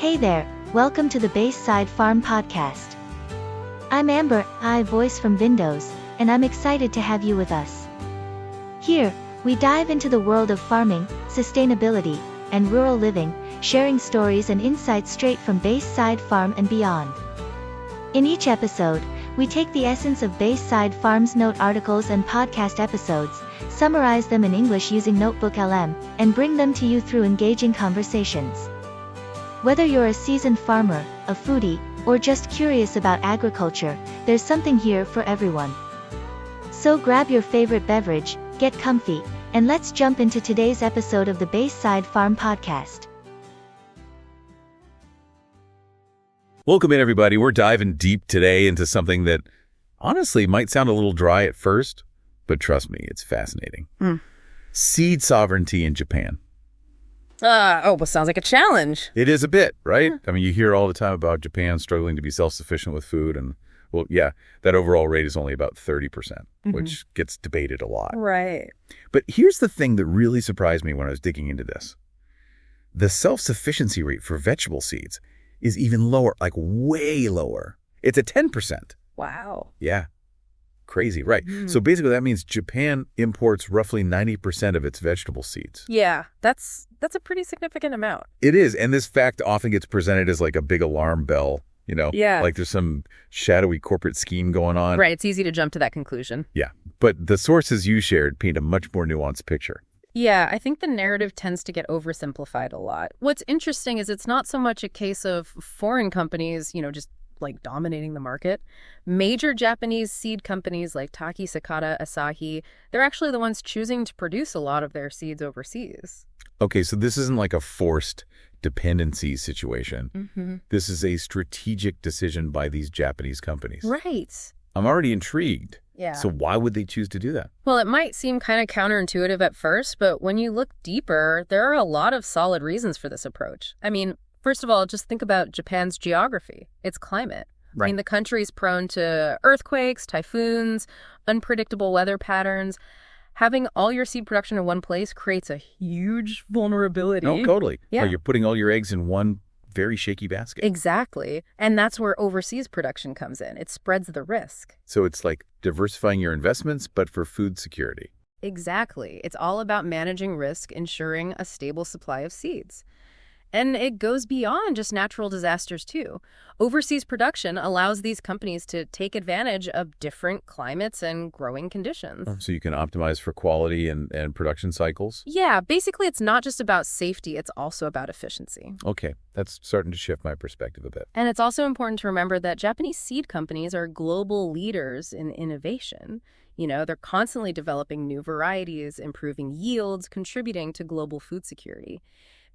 Hey there, welcome to the Side Farm podcast. I'm Amber, voice from Windows, and I'm excited to have you with us. Here, we dive into the world of farming, sustainability, and rural living, sharing stories and insights straight from Side Farm and beyond. In each episode, we take the essence of Side Farm's note articles and podcast episodes, summarize them in English using NotebookLM, and bring them to you through engaging conversations. Whether you're a seasoned farmer, a foodie, or just curious about agriculture, there's something here for everyone. So grab your favorite beverage, get comfy, and let's jump into today's episode of the Side Farm podcast. Welcome in, everybody. We're diving deep today into something that honestly might sound a little dry at first, but trust me, it's fascinating. Seed sovereignty in Japan. Well, sounds like a challenge. It is a bit, right? I mean, you hear all the time about Japan struggling to be self-sufficient with food, and well, yeah, that overall rate is only about 30%, which gets debated a lot. Right. But here's the thing that really surprised me when I was digging into this. The self-sufficiency rate for vegetable seeds is even lower, like way lower. It's at 10%. Wow. Yeah. Crazy, right. So basically that means Japan imports roughly 90% of its vegetable seeds. Yeah, that's a pretty significant amount. It is, and this fact often gets presented as like a big alarm bell, you know? Yeah. Like there's some shadowy corporate scheme going on. Right, it's easy to jump to that conclusion. Yeah, but the sources you shared paint a much more nuanced picture. Yeah, I think the narrative tends to get oversimplified a lot. What's interesting is it's not so much a case of foreign companies, just like dominating the market. Major Japanese seed companies like Taki, Sakata, Asahi, they're actually the ones choosing to produce a lot of their seeds overseas. Okay, so this isn't like a forced dependency situation. This is a strategic decision by these Japanese companies. Right. I'm already intrigued. Yeah. So why would they choose to do that? Well, it might seem kind of counterintuitive at first, but when you look deeper, there are a lot of solid reasons for this approach. I mean, first of all, just think about Japan's geography, its climate. Right. I mean, the country's prone to earthquakes, typhoons, unpredictable weather patterns. Having all your seed production in one place creates a huge vulnerability. Oh, totally. Yeah. Like you're putting all your eggs in one very shaky basket. Exactly. And that's where overseas production comes in. It spreads the risk. So it's like diversifying your investments, but for food security. Exactly. It's all about managing risk, ensuring a stable supply of seeds. And it goes beyond just natural disasters, too. Overseas production allows these companies to take advantage of different climates and growing conditions. So you can optimize for quality and production cycles? Yeah, basically it's not just about safety, it's also about efficiency. Okay, that's starting to shift my perspective a bit. And it's also important to remember that Japanese seed companies are global leaders in innovation. They're constantly developing new varieties, improving yields, contributing to global food security.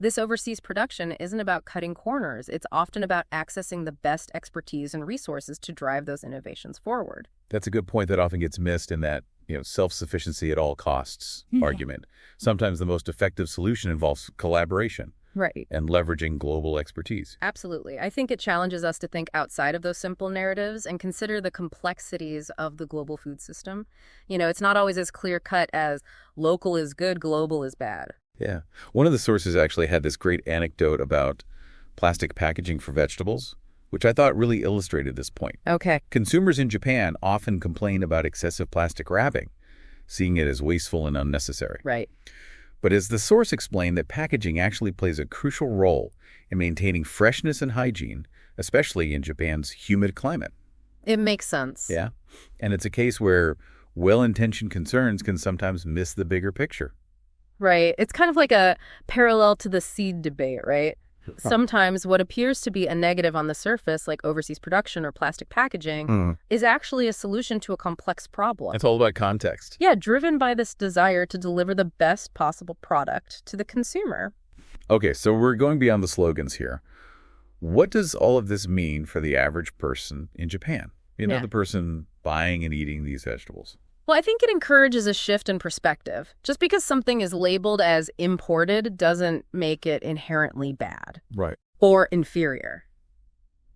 This overseas production isn't about cutting corners. It's often about accessing the best expertise and resources to drive those innovations forward. That's a good point that often gets missed in that, self-sufficiency at all costs argument. Sometimes the most effective solution involves collaboration. Right. And leveraging global expertise. Absolutely. I think it challenges us to think outside of those simple narratives and consider the complexities of the global food system. It's not always as clear-cut as local is good, global is bad. Yeah. One of the sources actually had this great anecdote about plastic packaging for vegetables, which I thought really illustrated this point. Okay. Consumers in Japan often complain about excessive plastic wrapping, seeing it as wasteful and unnecessary. Right. But as the source explained, that packaging actually plays a crucial role in maintaining freshness and hygiene, especially in Japan's humid climate. It makes sense. Yeah. And it's a case where well-intentioned concerns can sometimes miss the bigger picture. Right. It's kind of like a parallel to the seed debate, right? Sometimes what appears to be a negative on the surface, like overseas production or plastic packaging, is actually a solution to a complex problem. It's all about context. Yeah, driven by this desire to deliver the best possible product to the consumer. Okay, so we're going beyond the slogans here. What does all of this mean for the average person in Japan? The person buying and eating these vegetables. Well, I think it encourages a shift in perspective. Just because something is labeled as imported doesn't make it inherently bad. Right. Or inferior.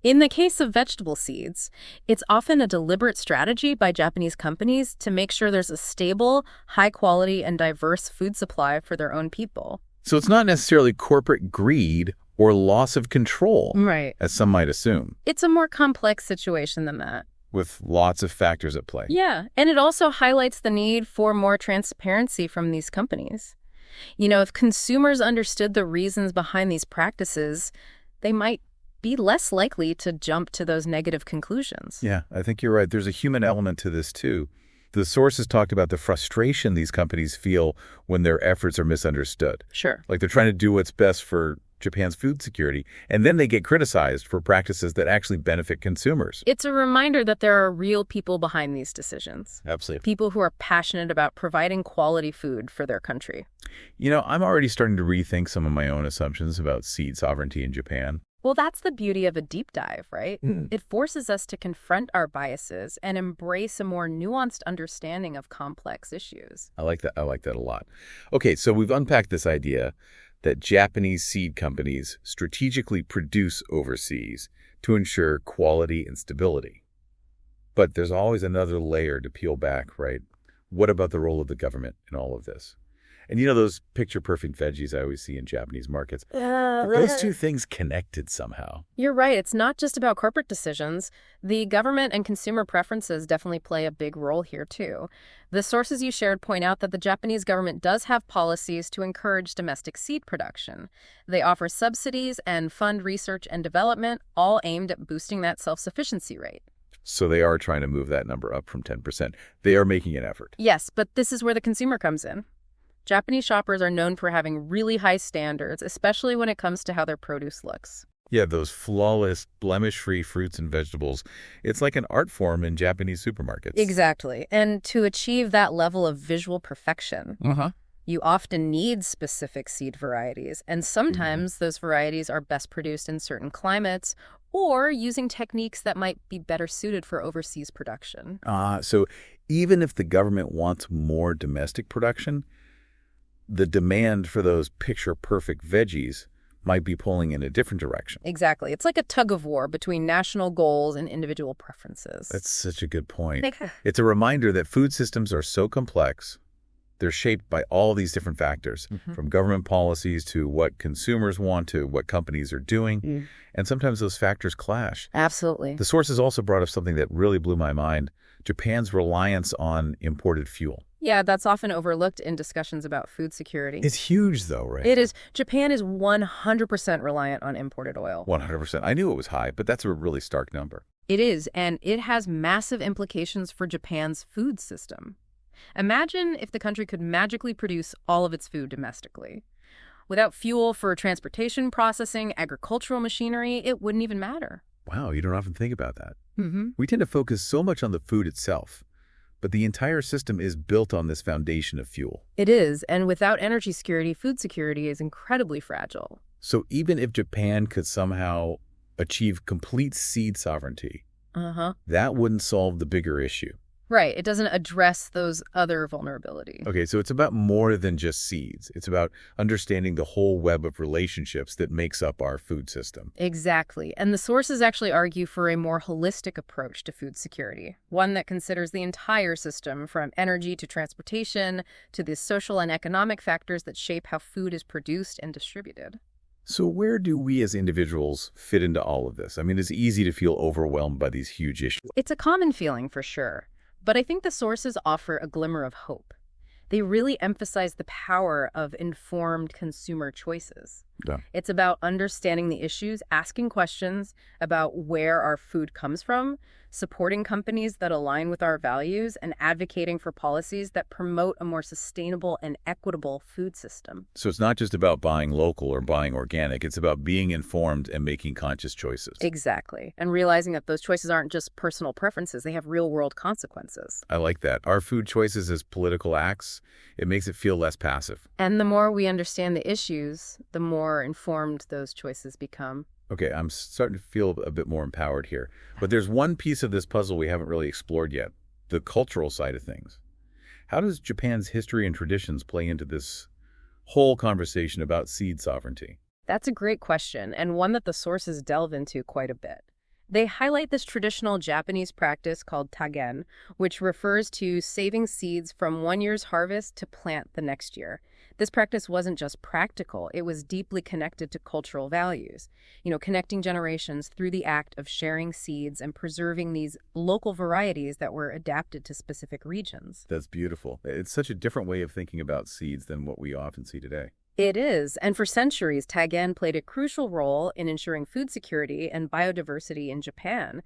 In the case of vegetable seeds, it's often a deliberate strategy by Japanese companies to make sure there's a stable, high-quality, and diverse food supply for their own people. So it's not necessarily corporate greed or or loss of control, Right. as some might assume, It's a more complex situation than that. with lots of factors at play. Yeah, and it also highlights the need for more transparency from these companies. If consumers understood the reasons behind these practices, they might be less likely to jump to those negative conclusions. Yeah, I think you're right. There's a human element to this, too. The sources talked about the frustration these companies feel when their efforts are misunderstood. Sure. Like they're trying to do what's best for Japan's food security, and then they get criticized for practices that actually benefit consumers. It's a reminder that there are real people behind these decisions. Absolutely. People who are passionate about providing quality food for their country. I'm already starting to rethink some of my own assumptions about seed sovereignty in Japan. Well, that's the beauty of a deep dive, right? It forces us to confront our biases and embrace a more nuanced understanding of complex issues. I like that. I like that a lot. Okay, so we've unpacked this idea that Japanese seed companies strategically produce overseas to ensure quality and stability. But there's always another layer to peel back, right? What about the role of the government in all of this? And those picture-perfect veggies I always see in Japanese markets, are those two things connected somehow? You're right. It's not just about corporate decisions. The government and consumer preferences definitely play a big role here, too. The sources you shared point out that the Japanese government does have policies to encourage domestic seed production. They offer subsidies and fund research and development, all aimed at boosting that self-sufficiency rate. So they are trying to move that number up from 10%. They are making an effort. Yes, but this is where the consumer comes in. Japanese shoppers are known for having really high standards, especially when it comes to how their produce looks. Yeah, those flawless, blemish-free fruits and vegetables. It's like an art form in Japanese supermarkets. Exactly. And to achieve that level of visual perfection, you often need specific seed varieties. And sometimes those varieties are best produced in certain climates or using techniques that might be better suited for overseas production. So even if the government wants more domestic production, the demand for those picture-perfect veggies might be pulling in a different direction. Exactly. It's like a tug of war between national goals and individual preferences. That's such a good point. It's a reminder that food systems are so complex. They're shaped by all these different factors, from government policies to what consumers want to what companies are doing. And sometimes those factors clash. Absolutely. The sources also brought up something that really blew my mind: Japan's reliance on imported fuel. Yeah, that's often overlooked in discussions about food security. It's huge, though, right? It is. Japan is 100% reliant on imported oil. 100%. I knew it was high, but that's a really stark number. It is, and it has massive implications for Japan's food system. Imagine if the country could magically produce all of its food domestically. Without fuel for transportation, processing, agricultural machinery, it wouldn't even matter. Wow, you don't often think about that. We tend to focus so much on the food itself, but the entire system is built on this foundation of fuel. It is, and without energy security, food security is incredibly fragile. So even if Japan could somehow achieve complete seed sovereignty, that wouldn't solve the bigger issue. Right. It doesn't address those other vulnerabilities. Okay, so it's about more than just seeds. It's about understanding the whole web of relationships that makes up our food system. Exactly. And the sources actually argue for a more holistic approach to food security, one that considers the entire system, from energy to transportation to the social and economic factors that shape how food is produced and distributed. So where do we as individuals fit into all of this? I mean, it's easy to feel overwhelmed by these huge issues. It's a common feeling for sure. But I think the sources offer a glimmer of hope. They really emphasize the power of informed consumer choices. Yeah. It's about understanding the issues, asking questions about where our food comes from, supporting companies that align with our values, and advocating for policies that promote a more sustainable and equitable food system. So it's not just about buying local or buying organic. It's about being informed and making conscious choices. Exactly. And realizing that those choices aren't just personal preferences, they have real-world consequences. I like that. Our food choices as political acts, it makes it feel less passive. And the more we understand the issues, the more informed those choices become. Okay, I'm starting to feel a bit more empowered here. But there's one piece of this puzzle we haven't really explored yet, the cultural side of things. How does Japan's history and traditions play into this whole conversation about seed sovereignty? That's a great question, and one that the sources delve into quite a bit. They highlight this traditional Japanese practice called tagen, which refers to saving seeds from one year's harvest to plant the next year. This practice wasn't just practical, it was deeply connected to cultural values, connecting generations through the act of sharing seeds and preserving these local varieties that were adapted to specific regions. That's beautiful. It's such a different way of thinking about seeds than what we often see today. It is, and for centuries, Taigen played a crucial role in ensuring food security and biodiversity in Japan.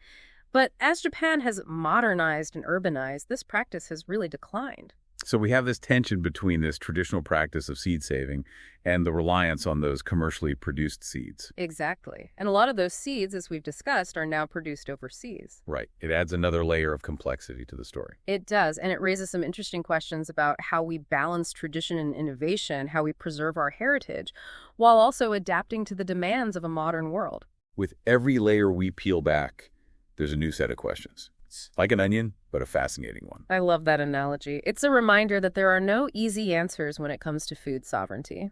But as Japan has modernized and urbanized, this practice has really declined. So we have this tension between this traditional practice of seed saving and the reliance on those commercially produced seeds. Exactly. And a lot of those seeds, as we've discussed, are now produced overseas. Right. It adds another layer of complexity to the story. It does, and it raises some interesting questions about how we balance tradition and innovation, how we preserve our heritage, while also adapting to the demands of a modern world. With every layer we peel back, there's a new set of questions. It's like an onion, but a fascinating one. I love that analogy. It's a reminder that there are no easy answers when it comes to food sovereignty.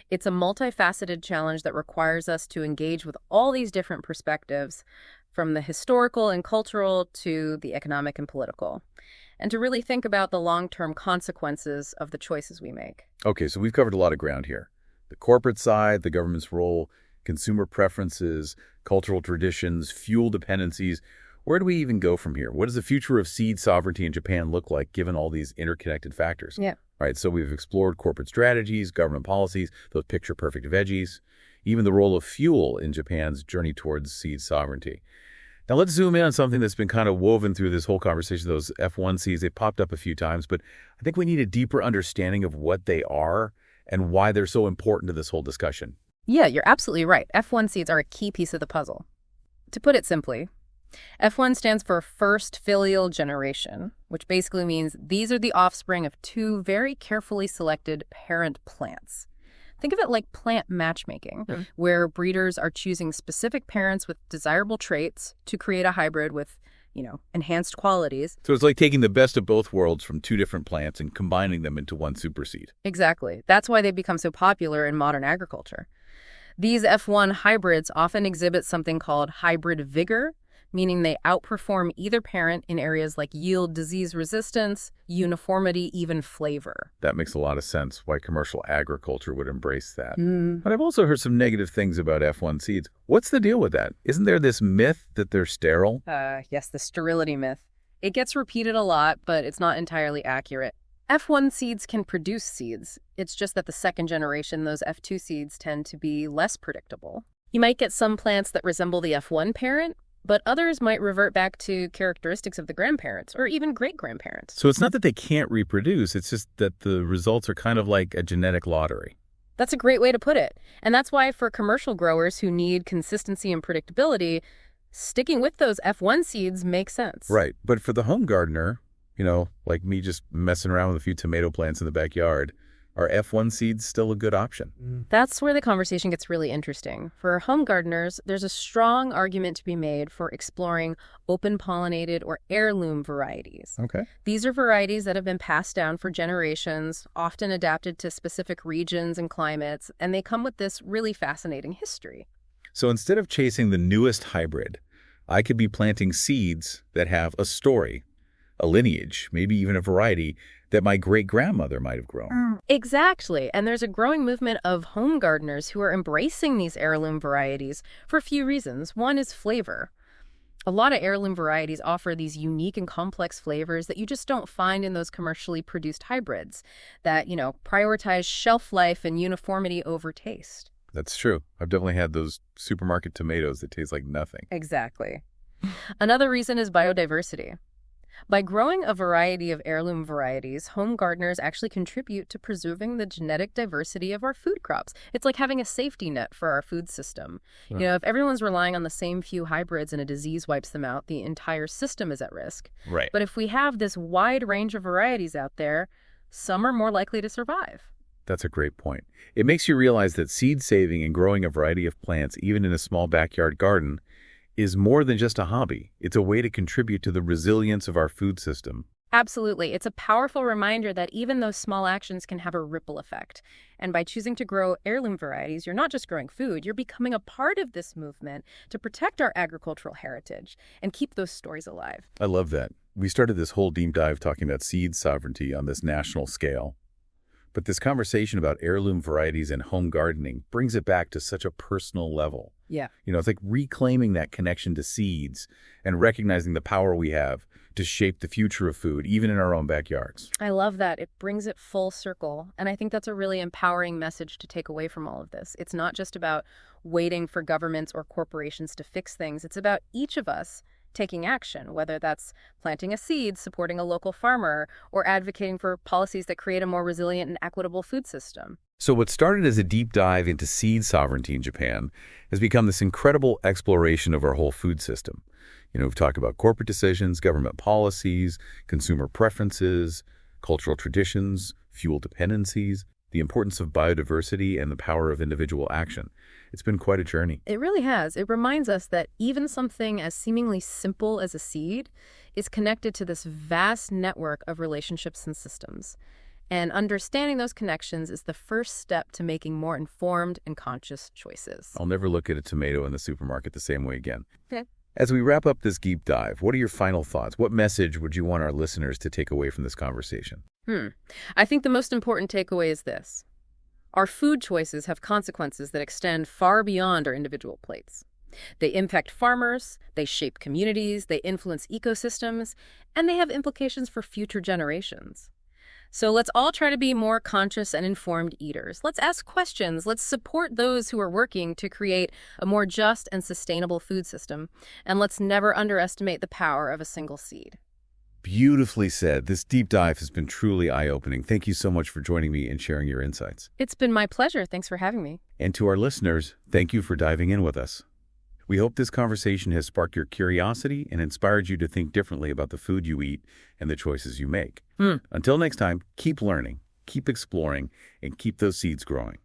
It's a multifaceted challenge that requires us to engage with all these different perspectives, from the historical and cultural to the economic and political, and to really think about the long-term consequences of the choices we make. Okay, so we've covered a lot of ground here. The corporate side, the government's role, consumer preferences, cultural traditions, fuel dependencies. Where do we even go from here? What does the future of seed sovereignty in Japan look like given all these interconnected factors? Yeah. Right, so we've explored corporate strategies, government policies, those picture-perfect veggies, even the role of fuel in Japan's journey towards seed sovereignty. Now let's zoom in on something that's been kind of woven through this whole conversation, those F1 seeds. They popped up a few times, but I think we need a deeper understanding of what they are and why they're so important to this whole discussion. Yeah, you're absolutely right. F1 seeds are a key piece of the puzzle. To put it simply, F1 stands for first filial generation, which basically means these are the offspring of two very carefully selected parent plants. Think of it like plant matchmaking, where breeders are choosing specific parents with desirable traits to create a hybrid with, enhanced qualities. So it's like taking the best of both worlds from two different plants and combining them into one super seed. Exactly. That's why they become so popular in modern agriculture. These F1 hybrids often exhibit something called hybrid vigor, meaning they outperform either parent in areas like yield, disease resistance, uniformity, even flavor. That makes a lot of sense why commercial agriculture would embrace that. But I've also heard some negative things about F1 seeds. What's the deal with that? Isn't there this myth that they're sterile? Yes, the sterility myth. It gets repeated a lot, but it's not entirely accurate. F1 seeds can produce seeds. It's just that the second generation, those F2 seeds, tend to be less predictable. You might get some plants that resemble the F1 parent, but others might revert back to characteristics of the grandparents or even great-grandparents. So it's not that they can't reproduce, it's just that the results are kind of like a genetic lottery. That's a great way to put it. And that's why for commercial growers who need consistency and predictability, sticking with those F1 seeds makes sense. Right. But for the home gardener, like me just messing around with a few tomato plants in the backyard, are F1 seeds still a good option? That's where the conversation gets really interesting. For home gardeners, there's a strong argument to be made for exploring open-pollinated or heirloom varieties. Okay. These are varieties that have been passed down for generations, often adapted to specific regions and climates, and they come with this really fascinating history. So instead of chasing the newest hybrid, I could be planting seeds that have a story, a lineage, maybe even a variety that my great-grandmother might have grown. Exactly. And there's a growing movement of home gardeners who are embracing these heirloom varieties for a few reasons. One is flavor. A lot of heirloom varieties offer these unique and complex flavors that you just don't find in those commercially produced hybrids that, prioritize shelf life and uniformity over taste. That's true. I've definitely had those supermarket tomatoes that taste like nothing. Exactly. Another reason is biodiversity. By growing a variety of heirloom varieties, home gardeners actually contribute to preserving the genetic diversity of our food crops. It's like having a safety net for our food system. If everyone's relying on the same few hybrids and a disease wipes them out, the entire system is at risk. Right. But if we have this wide range of varieties out there, some are more likely to survive. That's a great point. It makes you realize that seed saving and growing a variety of plants, even in a small backyard garden, is more than just a hobby. It's a way to contribute to the resilience of our food system. Absolutely. It's a powerful reminder that even those small actions can have a ripple effect. And by choosing to grow heirloom varieties, you're not just growing food, you're becoming a part of this movement to protect our agricultural heritage and keep those stories alive. I love that. We started this whole deep dive talking about seed sovereignty on this national scale. But this conversation about heirloom varieties and home gardening brings it back to such a personal level. Yeah. It's like reclaiming that connection to seeds and recognizing the power we have to shape the future of food, even in our own backyards. I love that. It brings it full circle. And I think that's a really empowering message to take away from all of this. It's not just about waiting for governments or corporations to fix things. It's about each of us taking action, whether that's planting a seed, supporting a local farmer, or advocating for policies that create a more resilient and equitable food system. So what started as a deep dive into seed sovereignty in Japan has become this incredible exploration of our whole food system. We've talked about corporate decisions, government policies, consumer preferences, cultural traditions, fuel dependencies, the importance of biodiversity, and the power of individual action. It's been quite a journey. It really has. It reminds us that even something as seemingly simple as a seed is connected to this vast network of relationships and systems. And understanding those connections is the first step to making more informed and conscious choices. I'll never look at a tomato in the supermarket the same way again. Okay. As we wrap up this deep dive, what are your final thoughts? What message would you want our listeners to take away from this conversation? I think the most important takeaway is this. Our food choices have consequences that extend far beyond our individual plates. They impact farmers, they shape communities, they influence ecosystems, and they have implications for future generations. So let's all try to be more conscious and informed eaters. Let's ask questions. Let's support those who are working to create a more just and sustainable food system. And let's never underestimate the power of a single seed. Beautifully said. This deep dive has been truly eye-opening. Thank you so much for joining me and sharing your insights. It's been my pleasure. Thanks for having me. And to our listeners, thank you for diving in with us. We hope this conversation has sparked your curiosity and inspired you to think differently about the food you eat and the choices you make. Until next time, keep learning, keep exploring, and keep those seeds growing.